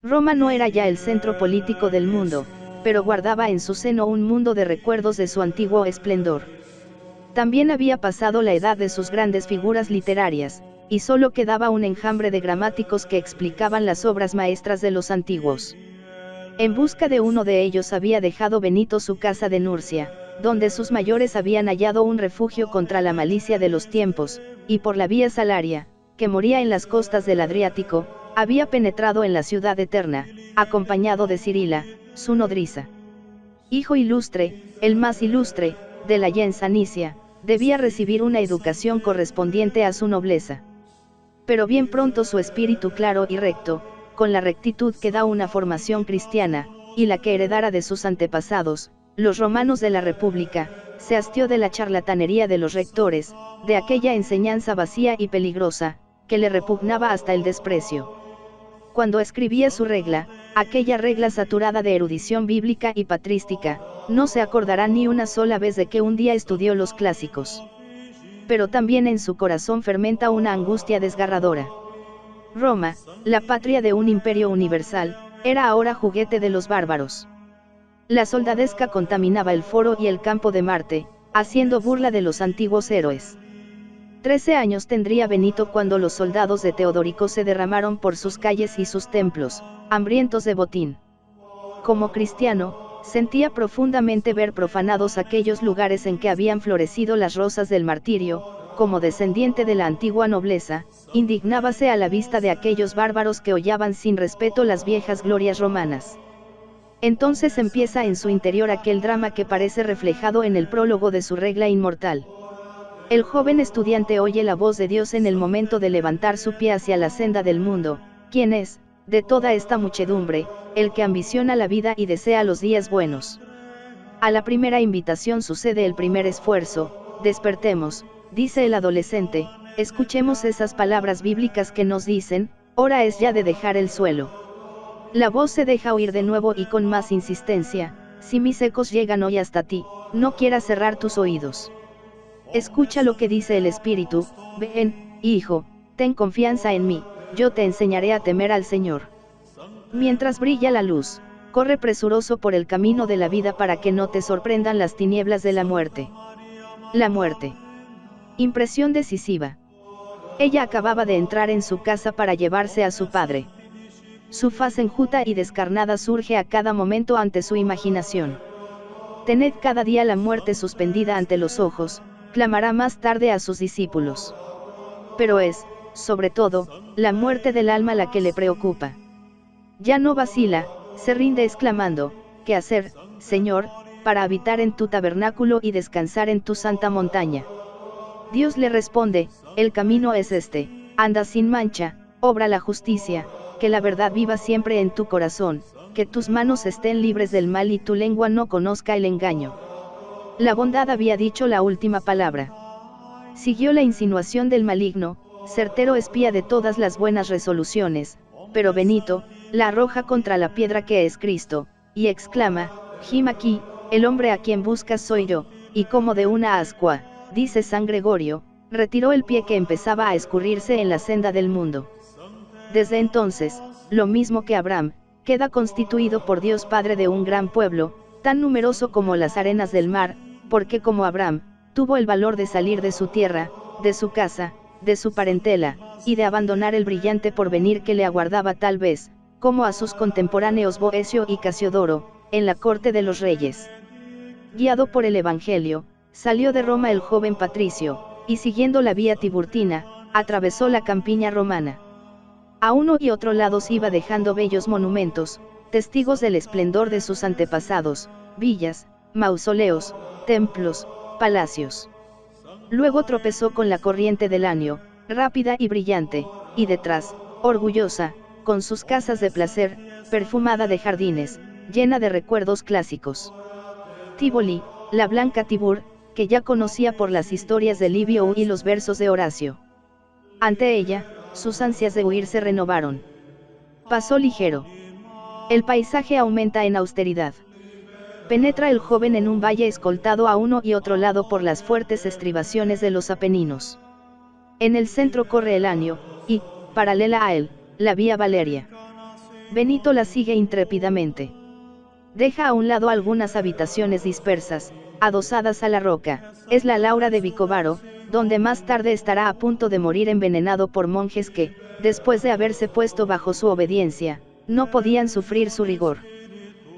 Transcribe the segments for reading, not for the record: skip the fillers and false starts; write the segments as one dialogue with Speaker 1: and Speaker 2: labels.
Speaker 1: Roma no era ya el centro político del mundo, pero guardaba en su seno un mundo de recuerdos de su antiguo esplendor. También había pasado la edad de sus grandes figuras literarias, y solo quedaba un enjambre de gramáticos que explicaban las obras maestras de los antiguos. En busca de uno de ellos había dejado Benito su casa de Nurcia, donde sus mayores habían hallado un refugio contra la malicia de los tiempos, y por la vía Salaria, que moría en las costas del Adriático, había penetrado en la ciudad eterna, acompañado de Cirila, su nodriza. Hijo ilustre, el más ilustre, de la gens Anicia, debía recibir una educación correspondiente a su nobleza. Pero bien pronto su espíritu claro y recto, con la rectitud que da una formación cristiana, y la que heredara de sus antepasados, los romanos de la República, se hastió de la charlatanería de los rectores, de aquella enseñanza vacía y peligrosa, que le repugnaba hasta el desprecio. Cuando escribía su regla, aquella regla saturada de erudición bíblica y patrística, no se acordará ni una sola vez de que un día estudió los clásicos. Pero también en su corazón fermenta una angustia desgarradora. Roma, la patria de un imperio universal, era ahora juguete de los bárbaros. La soldadesca contaminaba el foro y el campo de Marte, haciendo burla de los antiguos héroes. 13 años tendría Benito cuando los soldados de Teodorico se derramaron por sus calles y sus templos, hambrientos de botín. Como cristiano, sentía profundamente ver profanados aquellos lugares en que habían florecido las rosas del martirio. Como descendiente de la antigua nobleza, indignábase a la vista de aquellos bárbaros que hollaban sin respeto las viejas glorias romanas. Entonces empieza en su interior aquel drama que parece reflejado en el prólogo de su regla inmortal. El joven estudiante oye la voz de Dios en el momento de levantar su pie hacia la senda del mundo. ¿Quién es, de toda esta muchedumbre, el que ambiciona la vida y desea los días buenos? A la primera invitación sucede el primer esfuerzo. Despertemos, dice el adolescente, escuchemos esas palabras bíblicas que nos dicen, hora es ya de dejar el suelo. La voz se deja oír de nuevo y con más insistencia, si mis ecos llegan hoy hasta ti, no quieras cerrar tus oídos. Escucha lo que dice el Espíritu, ven, hijo, ten confianza en mí, yo te enseñaré a temer al Señor. Mientras brilla la luz, corre presuroso por el camino de la vida para que no te sorprendan las tinieblas de la muerte. La muerte. Impresión decisiva. Ella acababa de entrar en su casa para llevarse a su padre. Su faz enjuta y descarnada surge a cada momento ante su imaginación. Tened cada día la muerte suspendida ante los ojos, clamará más tarde a sus discípulos. Pero es, sobre todo, la muerte del alma la que le preocupa. Ya no vacila, se rinde exclamando, ¿qué hacer, Señor, para habitar en tu tabernáculo y descansar en tu santa montaña? Dios le responde, el camino es este, anda sin mancha, obra la justicia, que la verdad viva siempre en tu corazón, que tus manos estén libres del mal y tu lengua no conozca el engaño. La bondad había dicho la última palabra. Siguió la insinuación del maligno, certero espía de todas las buenas resoluciones, pero Benito, la arroja contra la piedra que es Cristo, y exclama, Gim aquí, el hombre a quien buscas soy yo, y como de una ascua, dice San Gregorio, retiró el pie que empezaba a escurrirse en la senda del mundo. Desde entonces, lo mismo que Abraham, queda constituido por Dios Padre de un gran pueblo, tan numeroso como las arenas del mar, porque como Abraham, tuvo el valor de salir de su tierra, de su casa, de su parentela, y de abandonar el brillante porvenir que le aguardaba tal vez, como a sus contemporáneos Boecio y Casiodoro, en la corte de los reyes. Guiado por el Evangelio, salió de Roma el joven patricio, y siguiendo la vía tiburtina, atravesó la campiña romana. A uno y otro lado iba dejando bellos monumentos, testigos del esplendor de sus antepasados, villas, mausoleos, templos, palacios. Luego tropezó con la corriente del Anio, rápida y brillante, y detrás, orgullosa, con sus casas de placer, perfumada de jardines, llena de recuerdos clásicos. Tívoli, la blanca Tibur, que ya conocía por las historias de Livio y los versos de Horacio. Ante ella, sus ansias de huir se renovaron. Pasó ligero. El paisaje aumenta en austeridad. Penetra el joven en un valle escoltado a uno y otro lado por las fuertes estribaciones de los Apeninos. En el centro corre el Anio, y, paralela a él, la vía Valeria. Benito la sigue intrépidamente. Deja a un lado algunas habitaciones dispersas, adosadas a la roca. Es la Laura de Vicovaro, donde más tarde estará a punto de morir envenenado por monjes que, después de haberse puesto bajo su obediencia, no podían sufrir su rigor.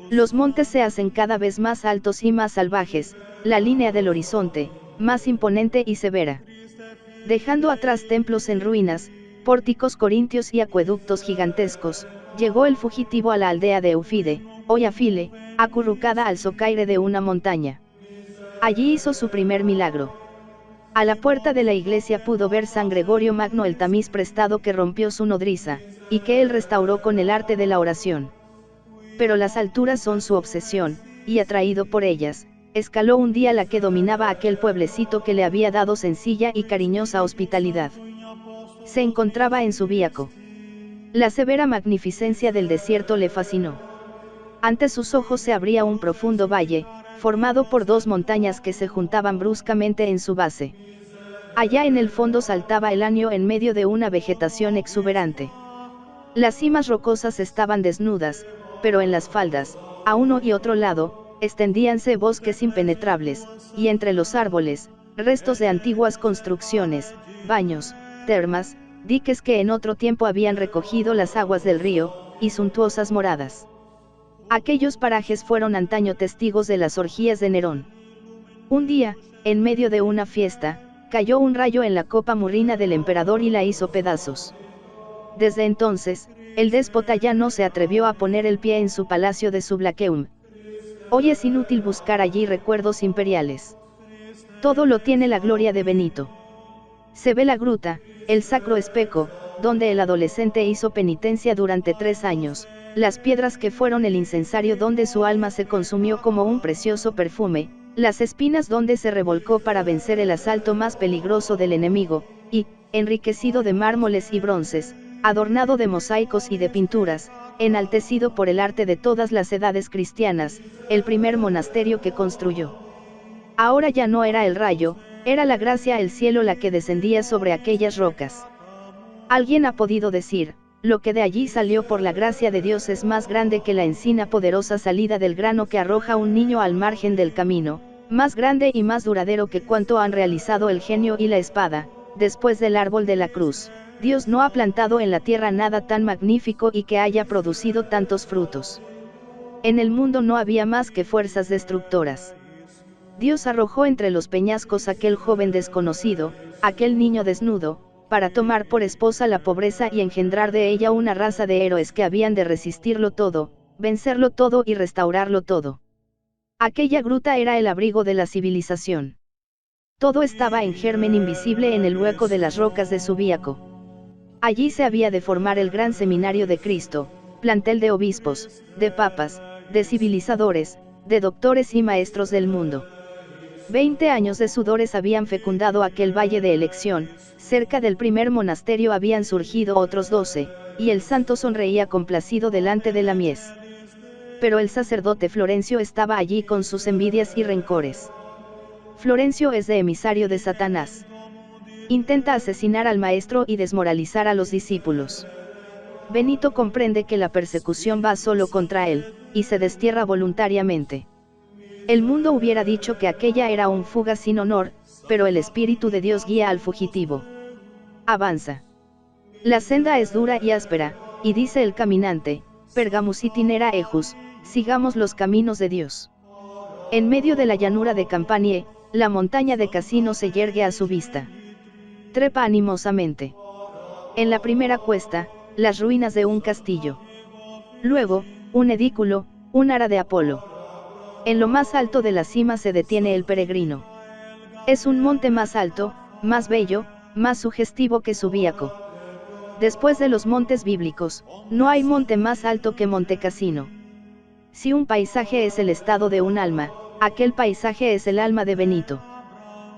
Speaker 1: Los montes se hacen cada vez más altos y más salvajes, la línea del horizonte, más imponente y severa. Dejando atrás templos en ruinas, pórticos corintios y acueductos gigantescos, llegó el fugitivo a la aldea de Eufide, hoy Afile, acurrucada al socaire de una montaña. Allí hizo su primer milagro. A la puerta de la iglesia pudo ver San Gregorio Magno el tamiz prestado que rompió su nodriza, y que él restauró con el arte de la oración. Pero las alturas son su obsesión, y atraído por ellas, escaló un día la que dominaba aquel pueblecito que le había dado sencilla y cariñosa hospitalidad. Se encontraba en Subiaco. La severa magnificencia del desierto le fascinó. Ante sus ojos se abría un profundo valle, formado por dos montañas que se juntaban bruscamente en su base. Allá en el fondo saltaba el Anio en medio de una vegetación exuberante. Las cimas rocosas estaban desnudas, pero en las faldas, a uno y otro lado, extendíanse bosques impenetrables, y entre los árboles, restos de antiguas construcciones, baños, termas, diques que en otro tiempo habían recogido las aguas del río, y suntuosas moradas. Aquellos parajes fueron antaño testigos de las orgías de Nerón. Un día, en medio de una fiesta, cayó un rayo en la copa murrina del emperador y la hizo pedazos. Desde entonces, el déspota ya no se atrevió a poner el pie en su palacio de Sublaqueum. Hoy es inútil buscar allí recuerdos imperiales. Todo lo tiene la gloria de Benito. Se ve la gruta, el sacro espejo, donde el adolescente hizo penitencia durante 3 años, las piedras que fueron el incensario donde su alma se consumió como un precioso perfume, las espinas donde se revolcó para vencer el asalto más peligroso del enemigo, y, enriquecido de mármoles y bronces, adornado de mosaicos y de pinturas, enaltecido por el arte de todas las edades cristianas, el primer monasterio que construyó. Ahora ya no era el rayo, era la gracia el cielo la que descendía sobre aquellas rocas. Alguien ha podido decir, lo que de allí salió por la gracia de Dios es más grande que la encina poderosa salida del grano que arroja un niño al margen del camino, más grande y más duradero que cuanto han realizado el genio y la espada, después del árbol de la cruz. Dios no ha plantado en la tierra nada tan magnífico y que haya producido tantos frutos. En el mundo no había más que fuerzas destructoras. Dios arrojó entre los peñascos aquel joven desconocido, aquel niño desnudo, para tomar por esposa la pobreza y engendrar de ella una raza de héroes que habían de resistirlo todo, vencerlo todo y restaurarlo todo. Aquella gruta era el abrigo de la civilización. Todo estaba en germen invisible en el hueco de las rocas de Subiaco. Allí se había de formar el gran seminario de Cristo, plantel de obispos, de papas, de civilizadores, de doctores y maestros del mundo. 20 años de sudores habían fecundado aquel valle de elección, cerca del primer monasterio habían surgido otros 12, y el santo sonreía complacido delante de la mies. Pero el sacerdote Florencio estaba allí con sus envidias y rencores. Florencio es de emisario de Satanás. Intenta asesinar al maestro y desmoralizar a los discípulos. Benito comprende que la persecución va solo contra él, y se destierra voluntariamente. El mundo hubiera dicho que aquella era un fuga sin honor, pero el Espíritu de Dios guía al fugitivo. Avanza. La senda es dura y áspera, y dice el caminante, Pergamus itinera ejus, sigamos los caminos de Dios. En medio de la llanura de Campanie, la montaña de Casino se yergue a su vista. Trepa animosamente. En la primera cuesta, las ruinas de un castillo. Luego, un edículo, un ara de Apolo. En lo más alto de la cima se detiene el peregrino. Es un monte más alto, más bello, más sugestivo que Subiaco. Después de los montes bíblicos, no hay monte más alto que Monte Casino. Si un paisaje es el estado de un alma, aquel paisaje es el alma de Benito.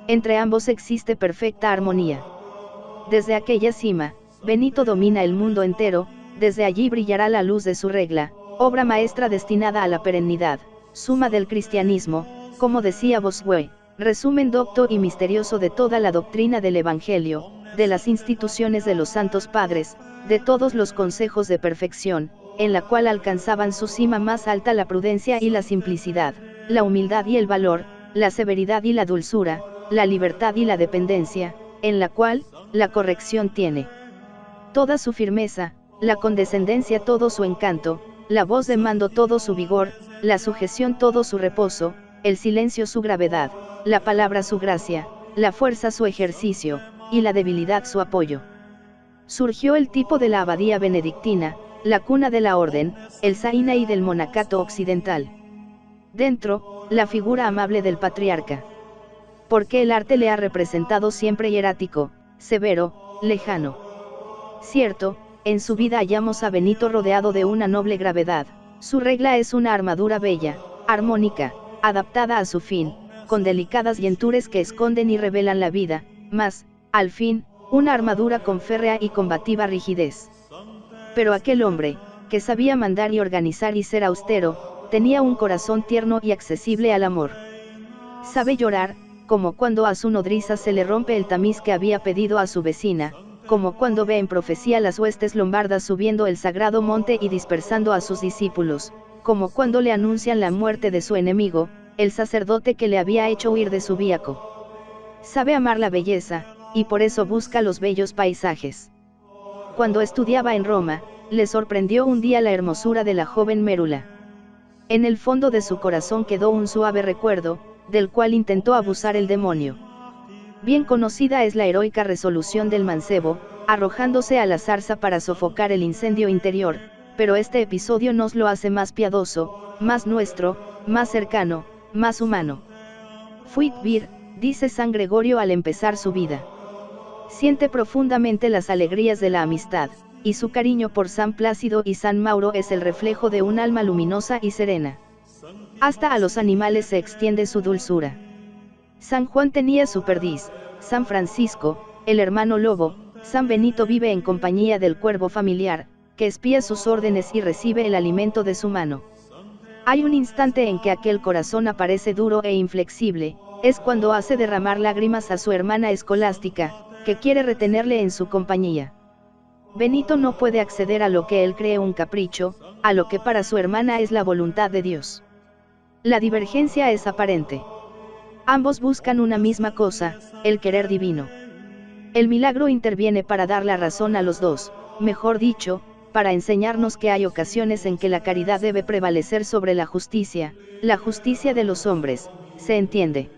Speaker 1: Entre ambos existe perfecta armonía. Desde aquella cima, Benito domina el mundo entero, desde allí brillará la luz de su regla, obra maestra destinada a la perennidad, suma del cristianismo, como decía Bossuet, resumen docto y misterioso de toda la doctrina del Evangelio, de las instituciones de los santos padres, de todos los consejos de perfección, en la cual alcanzaban su cima más alta la prudencia y la simplicidad, la humildad y el valor, la severidad y la dulzura, la libertad y la dependencia, en la cual, la corrección tiene toda su firmeza, la condescendencia todo su encanto, la voz de mando todo su vigor, la sujeción todo su reposo, el silencio su gravedad, la palabra su gracia, la fuerza su ejercicio, y la debilidad su apoyo. Surgió el tipo de la abadía benedictina, la cuna de la orden, el Sinaí del monacato occidental. Dentro, la figura amable del patriarca. Porque el arte le ha representado siempre hierático, severo, lejano. Cierto, en su vida hallamos a Benito rodeado de una noble gravedad, su regla es una armadura bella, armónica, adaptada a su fin, con delicadas yentures que esconden y revelan la vida, mas, al fin, una armadura con férrea y combativa rigidez. Pero aquel hombre, que sabía mandar y organizar y ser austero, tenía un corazón tierno y accesible al amor. Sabe llorar, como cuando a su nodriza se le rompe el tamiz que había pedido a su vecina, como cuando ve en profecía las huestes lombardas subiendo el sagrado monte y dispersando a sus discípulos, como cuando le anuncian la muerte de su enemigo, el sacerdote que le había hecho huir de su víaco. Sabe amar la belleza, y por eso busca los bellos paisajes. Cuando estudiaba en Roma, le sorprendió un día la hermosura de la joven Mérula. En el fondo de su corazón quedó un suave recuerdo, del cual intentó abusar el demonio. Bien conocida es la heroica resolución del mancebo, arrojándose a la zarza para sofocar el incendio interior, pero este episodio nos lo hace más piadoso, más nuestro, más cercano, más humano. Fuit vir, dice San Gregorio al empezar su vida. Siente profundamente las alegrías de la amistad, y su cariño por San Plácido y San Mauro es el reflejo de un alma luminosa y serena. Hasta a los animales se extiende su dulzura. San Juan tenía su perdiz, San Francisco, el hermano lobo, San Benito vive en compañía del cuervo familiar, que espía sus órdenes y recibe el alimento de su mano. Hay un instante en que aquel corazón aparece duro e inflexible, es cuando hace derramar lágrimas a su hermana escolástica, que quiere retenerle en su compañía. Benito no puede acceder a lo que él cree un capricho, a lo que para su hermana es la voluntad de Dios. La divergencia es aparente. Ambos buscan una misma cosa, el querer divino. El milagro interviene para dar la razón a los dos, mejor dicho, para enseñarnos que hay ocasiones en que la caridad debe prevalecer sobre la justicia de los hombres, se entiende.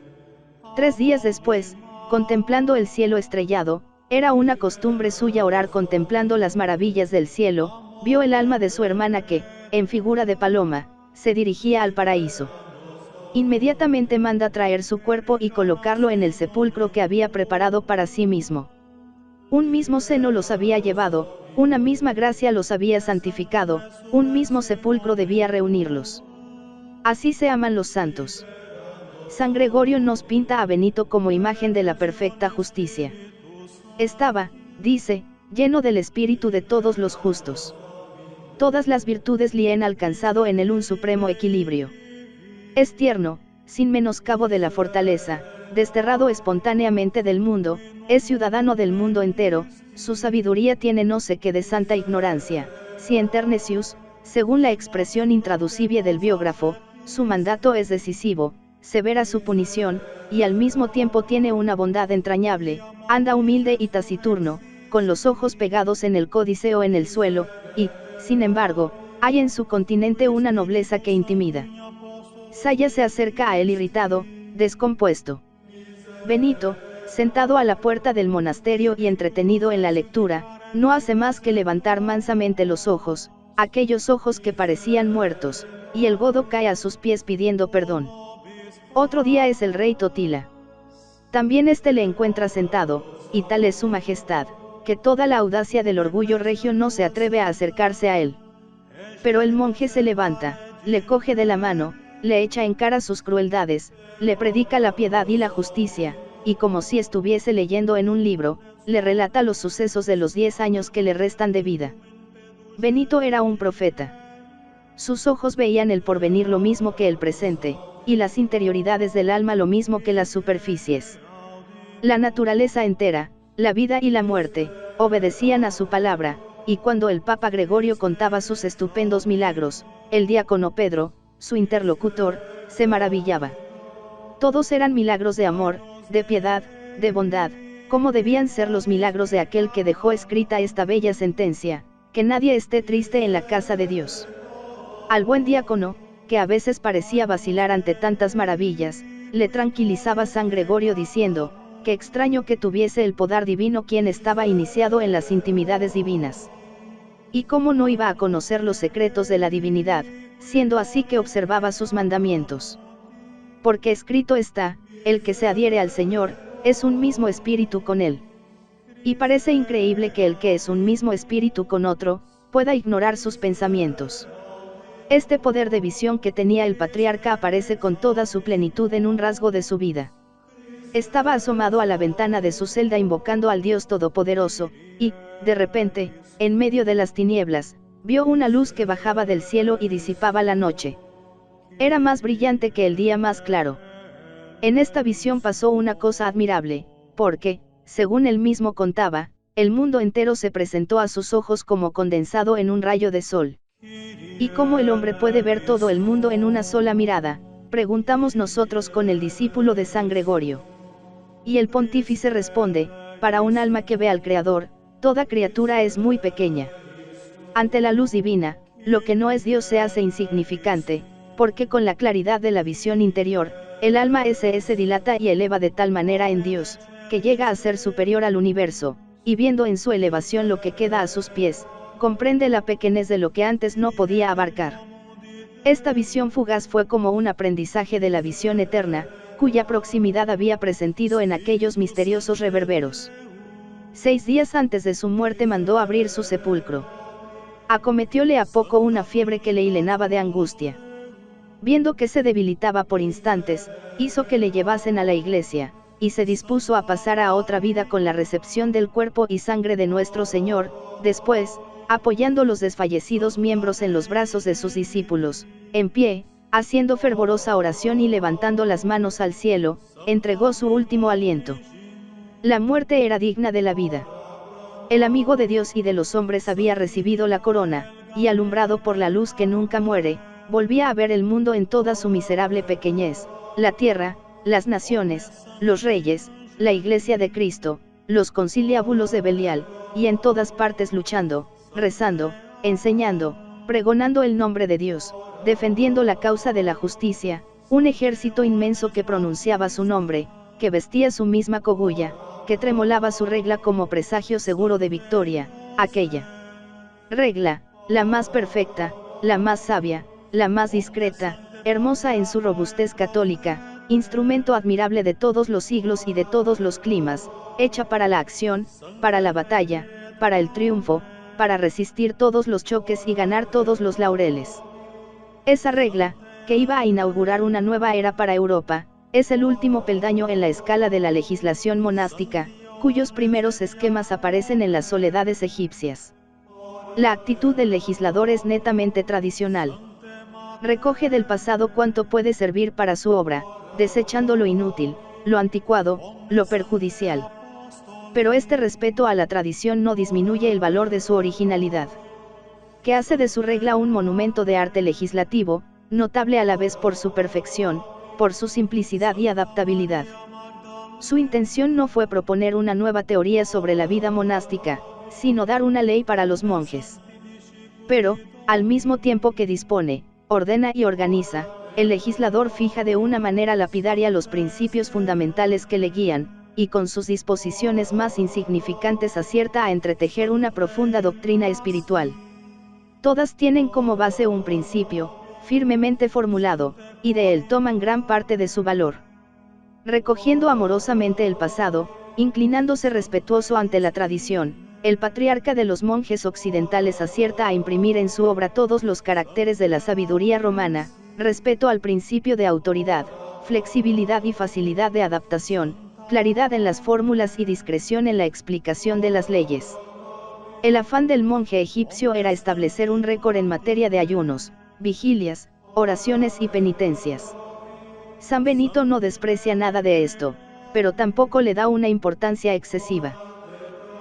Speaker 1: 3 días después, contemplando el cielo estrellado, era una costumbre suya orar contemplando las maravillas del cielo, vio el alma de su hermana que, en figura de paloma, se dirigía al paraíso. Inmediatamente manda traer su cuerpo y colocarlo en el sepulcro que había preparado para sí mismo. Un mismo seno los había llevado, una misma gracia los había santificado, un mismo sepulcro debía reunirlos. Así se aman los santos. San Gregorio nos pinta a Benito como imagen de la perfecta justicia. Estaba, dice, lleno del espíritu de todos los justos. Todas las virtudes le han alcanzado en él un supremo equilibrio. Es tierno, sin menoscabo de la fortaleza, desterrado espontáneamente del mundo, es ciudadano del mundo entero, su sabiduría tiene no sé qué de santa ignorancia, si enternecius, según la expresión intraducible del biógrafo, su mandato es decisivo, severa su punición, y al mismo tiempo tiene una bondad entrañable, anda humilde y taciturno, con los ojos pegados en el códice o en el suelo, y, sin embargo, hay en su continente una nobleza que intimida. Saya se acerca a él irritado, descompuesto. Benito, sentado a la puerta del monasterio y entretenido en la lectura, no hace más que levantar mansamente los ojos, aquellos ojos que parecían muertos, y el godo cae a sus pies pidiendo perdón. Otro día es el rey Totila. También este le encuentra sentado, y tal es su majestad, que toda la audacia del orgullo regio no se atreve a acercarse a él. Pero el monje se levanta, le coge de la mano, le echa en cara sus crueldades, le predica la piedad y la justicia, y como si estuviese leyendo en un libro, le relata los sucesos de los 10 años que le restan de vida. Benito era un profeta. Sus ojos veían el porvenir lo mismo que el presente, y las interioridades del alma lo mismo que las superficies. La naturaleza entera, la vida y la muerte, obedecían a su palabra, y cuando el Papa Gregorio contaba sus estupendos milagros, el diácono Pedro, su interlocutor, se maravillaba. Todos eran milagros de amor, de piedad, de bondad, como debían ser los milagros de aquel que dejó escrita esta bella sentencia, que nadie esté triste en la casa de Dios. Al buen diácono, que a veces parecía vacilar ante tantas maravillas, le tranquilizaba San Gregorio diciendo, qué extraño que tuviese el poder divino quien estaba iniciado en las intimidades divinas. Y cómo no iba a conocer los secretos de la divinidad, siendo así que observaba sus mandamientos. Porque escrito está, el que se adhiere al Señor, es un mismo espíritu con él. Y parece increíble que el que es un mismo espíritu con otro, pueda ignorar sus pensamientos. Este poder de visión que tenía el patriarca aparece con toda su plenitud en un rasgo de su vida. Estaba asomado a la ventana de su celda invocando al Dios Todopoderoso, y, de repente, en medio de las tinieblas, vio una luz que bajaba del cielo y disipaba la noche. Era más brillante que el día más claro. En esta visión pasó una cosa admirable, porque, según él mismo contaba, el mundo entero se presentó a sus ojos como condensado en un rayo de sol. ¿Y cómo el hombre puede ver todo el mundo en una sola mirada?, preguntamos nosotros con el discípulo de San Gregorio. Y el pontífice responde, para un alma que ve al Creador, toda criatura es muy pequeña. Ante la luz divina, lo que no es Dios se hace insignificante, porque con la claridad de la visión interior, el alma se dilata y eleva de tal manera en Dios, que llega a ser superior al universo, y viendo en su elevación lo que queda a sus pies, comprende la pequeñez de lo que antes no podía abarcar. Esta visión fugaz fue como un aprendizaje de la visión eterna, cuya proximidad había presentido en aquellos misteriosos reverberos. 6 días antes de su muerte mandó abrir su sepulcro. Acometióle a poco una fiebre que le hilenaba de angustia. Viendo que se debilitaba por instantes, hizo que le llevasen a la iglesia, y se dispuso a pasar a otra vida con la recepción del cuerpo y sangre de nuestro Señor. Después, apoyando los desfallecidos miembros en los brazos de sus discípulos, en pie, haciendo fervorosa oración y levantando las manos al cielo, entregó su último aliento. La muerte era digna de la vida. El amigo de Dios y de los hombres había recibido la corona, y alumbrado por la luz que nunca muere, volvía a ver el mundo en toda su miserable pequeñez, la tierra, las naciones, los reyes, la iglesia de Cristo, los conciliábulos de Belial, y en todas partes luchando, rezando, enseñando, pregonando el nombre de Dios, defendiendo la causa de la justicia, un ejército inmenso que pronunciaba su nombre, que vestía su misma cogulla, que tremolaba su regla como presagio seguro de victoria, aquella regla, la más perfecta, la más sabia, la más discreta, hermosa en su robustez católica, instrumento admirable de todos los siglos y de todos los climas, hecha para la acción, para la batalla, para el triunfo, para resistir todos los choques y ganar todos los laureles. Esa regla, que iba a inaugurar una nueva era para Europa, es el último peldaño en la escala de la legislación monástica, cuyos primeros esquemas aparecen en las soledades egipcias. La actitud del legislador es netamente tradicional. Recoge del pasado cuanto puede servir para su obra, desechando lo inútil, lo anticuado, lo perjudicial. Pero este respeto a la tradición no disminuye el valor de su originalidad, que hace de su regla un monumento de arte legislativo, notable a la vez por su perfección, por su simplicidad y adaptabilidad. Su intención no fue proponer una nueva teoría sobre la vida monástica, sino dar una ley para los monjes. Pero, al mismo tiempo que dispone, ordena y organiza, el legislador fija de una manera lapidaria los principios fundamentales que le guían, y con sus disposiciones más insignificantes acierta a entretejer una profunda doctrina espiritual. Todas tienen como base un principio, firmemente formulado, y de él toman gran parte de su valor. Recogiendo amorosamente el pasado, inclinándose respetuoso ante la tradición, el patriarca de los monjes occidentales acierta a imprimir en su obra todos los caracteres de la sabiduría romana, respeto al principio de autoridad, flexibilidad y facilidad de adaptación, claridad en las fórmulas y discreción en la explicación de las leyes. El afán del monje egipcio era establecer un récord en materia de ayunos, vigilias, oraciones y penitencias. San Benito no desprecia nada de esto, pero tampoco le da una importancia excesiva.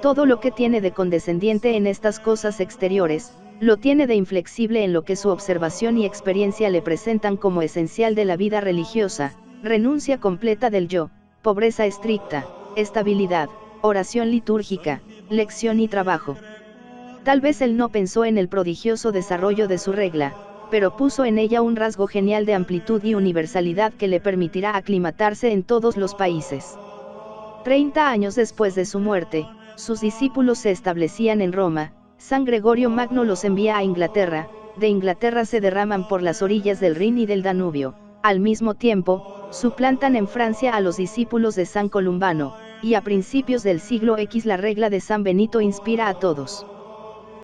Speaker 1: Todo lo que tiene de condescendiente en estas cosas exteriores, lo tiene de inflexible en lo que su observación y experiencia le presentan como esencial de la vida religiosa: renuncia completa del yo, pobreza estricta, estabilidad, oración litúrgica, lección y trabajo. Tal vez él no pensó en el prodigioso desarrollo de su regla, pero puso en ella un rasgo genial de amplitud y universalidad que le permitirá aclimatarse en todos los países. 30 años después de su muerte, sus discípulos se establecían en Roma. San Gregorio Magno los envía a Inglaterra, de Inglaterra se derraman por las orillas del Rin y del Danubio. Al mismo tiempo, suplantan en Francia a los discípulos de San Columbano, y a principios del siglo X la regla de San Benito inspira a todos.